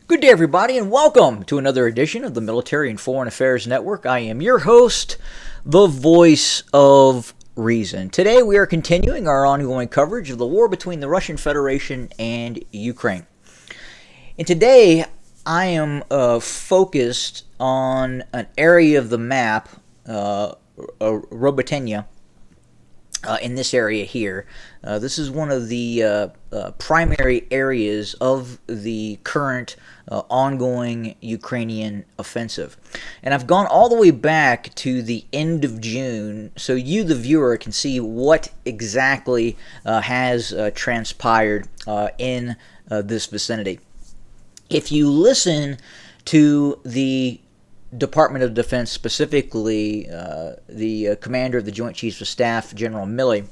Good day, everybody, and welcome to another edition of the Military and Foreign Affairs Network. I am your host, the voice of reason. Today, we are continuing our ongoing coverage of the war between the Russian Federation and Ukraine. And today, I am focused on an area of the map, Robotynya, in this area here. This is one of the primary areas of the current ongoing Ukrainian offensive. And I've gone all the way back to the end of June so you, the viewer, can see what exactly has transpired in this vicinity. If you listen to the Department of Defense, specifically the commander of the Joint Chiefs of Staff, General Milley,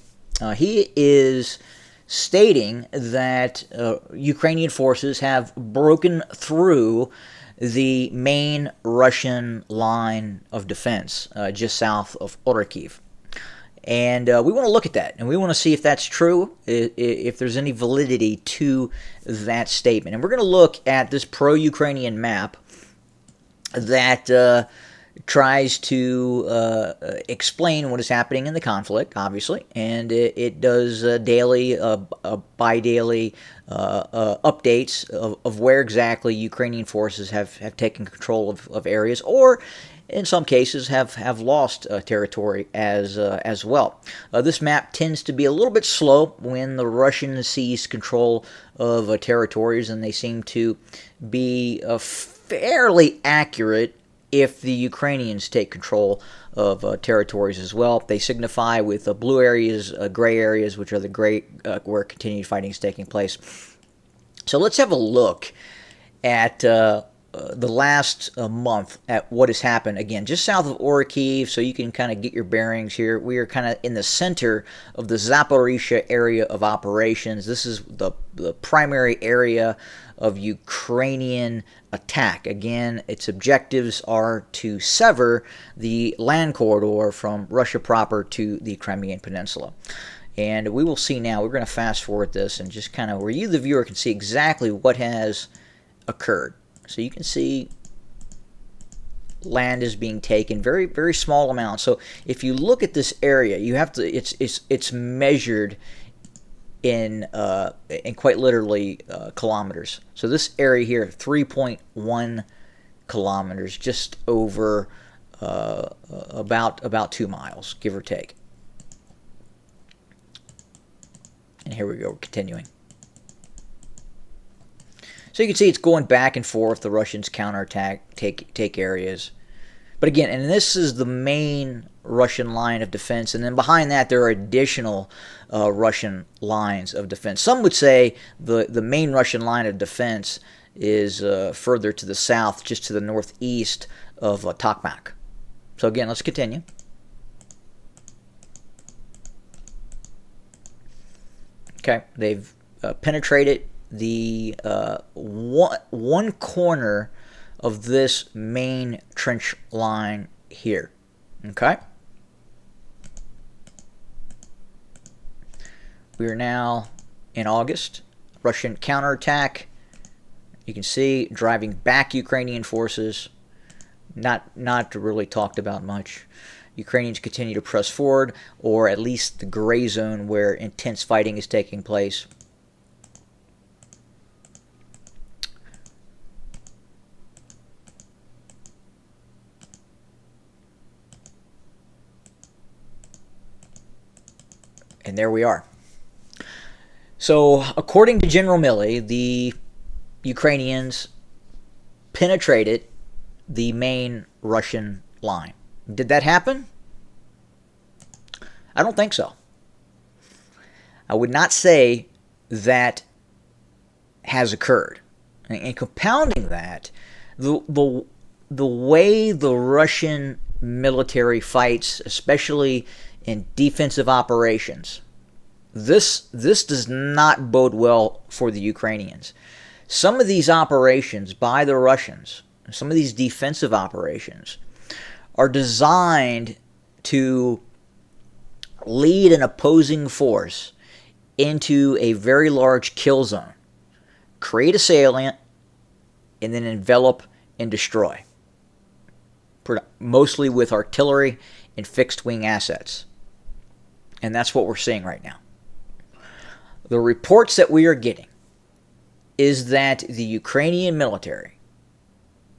he is stating that Ukrainian forces have broken through the main Russian line of defense just south of Orikhiv. And we want to look at that, and we want to see if that's true, if there's any validity to that statement. And we're going to look at this pro-Ukrainian map that tries to explain what is happening in the conflict, obviously, and it does daily, bi-daily updates of where exactly Ukrainian forces have taken control of areas, or in some cases have lost territory as well. This map tends to be a little bit slow when the Russians seize control of territories, and they seem to be fairly accurate if the Ukrainians take control of territories as well. They signify with blue areas, gray areas, which are the where continued fighting is taking place. So let's have a look at the last month at what has happened. Again, just south of Orikhiv, so you can kind of get your bearings here. We are kind of in the center of the Zaporizhzhia area of operations. This is the primary area of Ukrainian attack. Again, its objectives are to sever the land corridor from Russia proper to the Crimean Peninsula. And we will see now, we're going to fast forward this and just kind of where you, the viewer, can see exactly what has occurred. So you can see land is being taken, very, very small amounts. So if you look at this area, you have to, it's measured in quite literally kilometers. So this area here, 3.1 kilometers, just over about 2 miles, give or take. And here we go, we're continuing. So you can see it's going back and forth. The Russians counterattack, take areas. But again, and this is the main Russian line of defense. And then behind that, there are additional Russian lines of defense. Some would say the main Russian line of defense is further to the south, just to the northeast of Tokmak. So again, let's continue. Okay, they've penetrated the one corner of this main trench line here. Okay, we are now in August. Russian counterattack. You can see driving back Ukrainian forces. Not really talked about much. Ukrainians continue to press forward, or at least the gray zone where intense fighting is taking place. And there we are. So, according to General Milley, the Ukrainians penetrated the main Russian line. Did that happen? I don't think so. I would not say that has occurred. And compounding that, the way the Russian military fights, especially in defensive operations, this does not bode well for the Ukrainians. Some of these operations by the Russians, some of these defensive operations, are designed to lead an opposing force into a very large kill zone, create a salient, and then envelop and destroy, mostly with artillery and fixed-wing assets. And that's what we're seeing right now. The reports that we are getting is that the Ukrainian military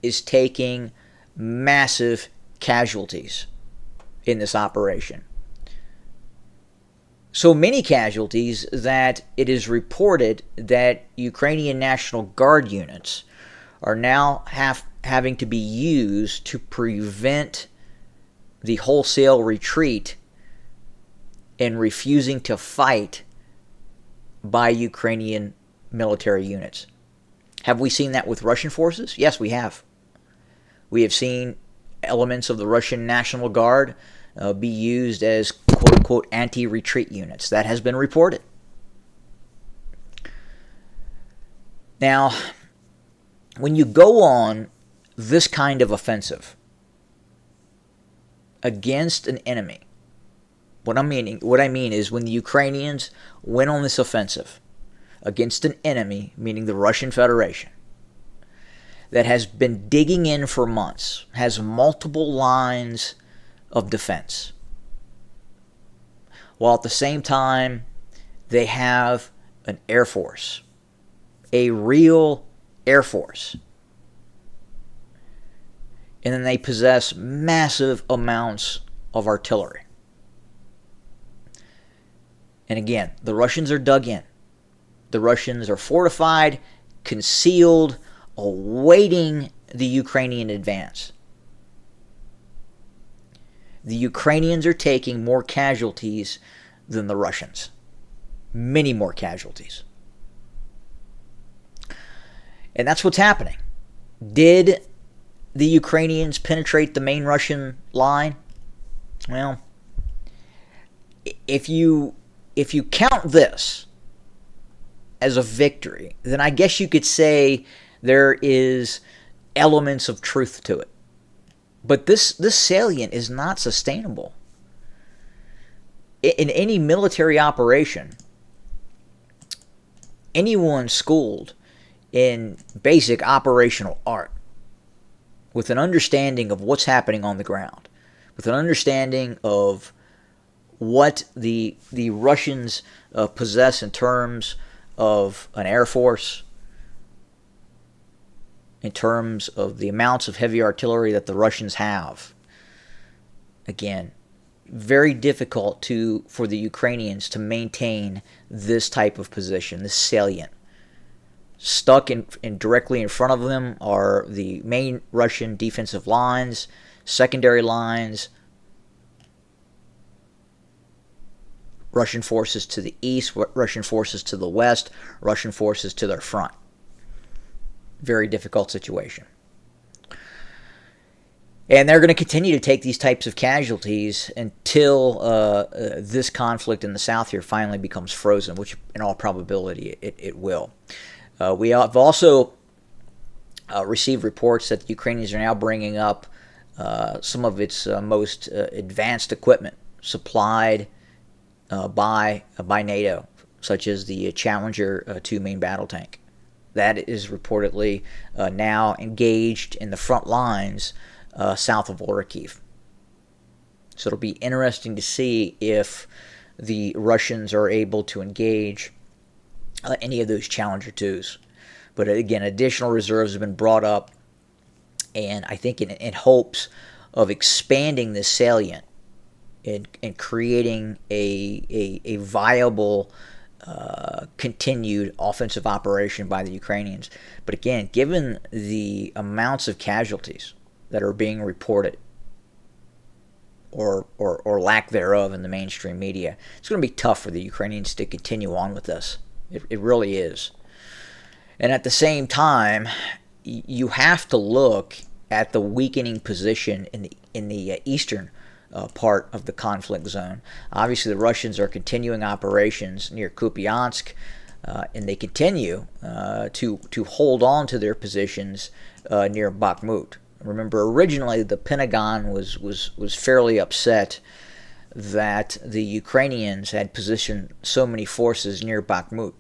is taking massive casualties in this operation. So many casualties that it is reported that Ukrainian National Guard units are now having to be used to prevent the wholesale retreat and refusing to fight by Ukrainian military units. Have we seen that with Russian forces? Yes, we have. We have seen elements of the Russian National Guard be used as quote-unquote anti-retreat units. That has been reported. Now, when you go on this kind of offensive against an enemy, what I mean is when the Ukrainians went on this offensive against an enemy, meaning the Russian Federation, that has been digging in for months, has multiple lines of defense, while at the same time they have an air force, a real air force, and then they possess massive amounts of artillery. And again, the Russians are dug in. The Russians are fortified, concealed, awaiting the Ukrainian advance. The Ukrainians are taking more casualties than the Russians. Many more casualties. And that's what's happening. Did the Ukrainians penetrate the main Russian line? Well, if you count this as a victory, then I guess you could say there is elements of truth to it. But this salient is not sustainable. In any military operation, anyone schooled in basic operational art, with an understanding of what's happening on the ground, with an understanding of what the Russians possess in terms of an air force, in terms of the amounts of heavy artillery that the Russians have. Again, very difficult for the Ukrainians to maintain this type of position, this salient. Stuck in directly in front of them are the main Russian defensive lines, secondary lines, Russian forces to the east, Russian forces to the west, Russian forces to their front. Very difficult situation. And they're going to continue to take these types of casualties until this conflict in the south here finally becomes frozen, which in all probability it will. We have also received reports that the Ukrainians are now bringing up some of its most advanced equipment supplied by NATO, such as the Challenger 2 main battle tank. That is reportedly now engaged in the front lines south of Orikhiv. So it'll be interesting to see if the Russians are able to engage any of those Challenger 2s. But again, additional reserves have been brought up, and I think in hopes of expanding this salient and creating a viable continued offensive operation by the Ukrainians. But again, given the amounts of casualties that are being reported, or lack thereof in the mainstream media, it's going to be tough for the Ukrainians to continue on with this. It really is. And at the same time, you have to look at the weakening position in the eastern part of the conflict zone. Obviously, the Russians are continuing operations near Kupiansk, and they continue to hold on to their positions near Bakhmut. Remember, originally the Pentagon was fairly upset that the Ukrainians had positioned so many forces near Bakhmut.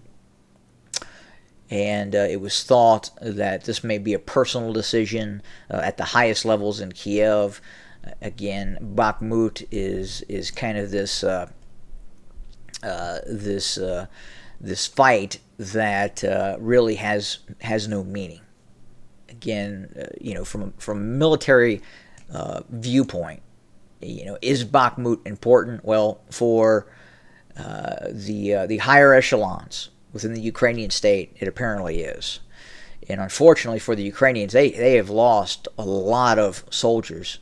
And it was thought that this may be a personal decision at the highest levels in Kiev. Again, Bakhmut is kind of this fight that really has no meaning. Again, from a military viewpoint, is Bakhmut important? Well, for the higher echelons within the Ukrainian state, it apparently is. And unfortunately for the Ukrainians, they have lost a lot of soldiers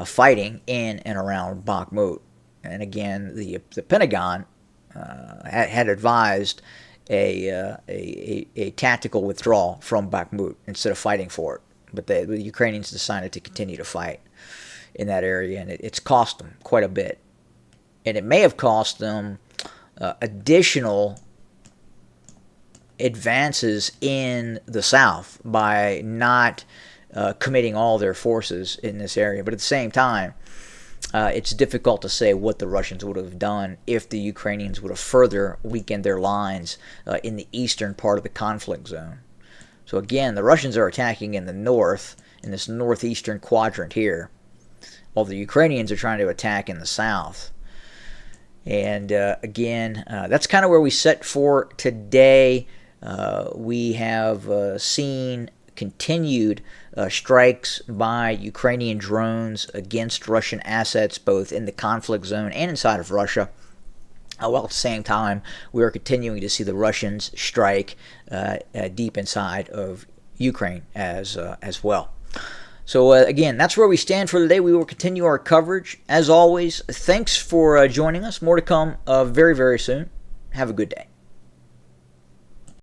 fighting in and around Bakhmut. And again, the Pentagon had advised a tactical withdrawal from Bakhmut instead of fighting for it. But the Ukrainians decided to continue to fight in that area, and it's cost them quite a bit. And it may have cost them additional advances in the south by not committing all their forces in this area. But at the same time, it's difficult to say what the Russians would have done if the Ukrainians would have further weakened their lines in the eastern part of the conflict zone. So again, the Russians are attacking in the north, in this northeastern quadrant here, while the Ukrainians are trying to attack in the south. And again, that's kind of where we set for today. We have seen continued strikes by Ukrainian drones against Russian assets, both in the conflict zone and inside of Russia. While at the same time, we are continuing to see the Russians strike deep inside of Ukraine as well. So again, that's where we stand for today. We will continue our coverage. As always, thanks for joining us. More to come very, very soon. Have a good day.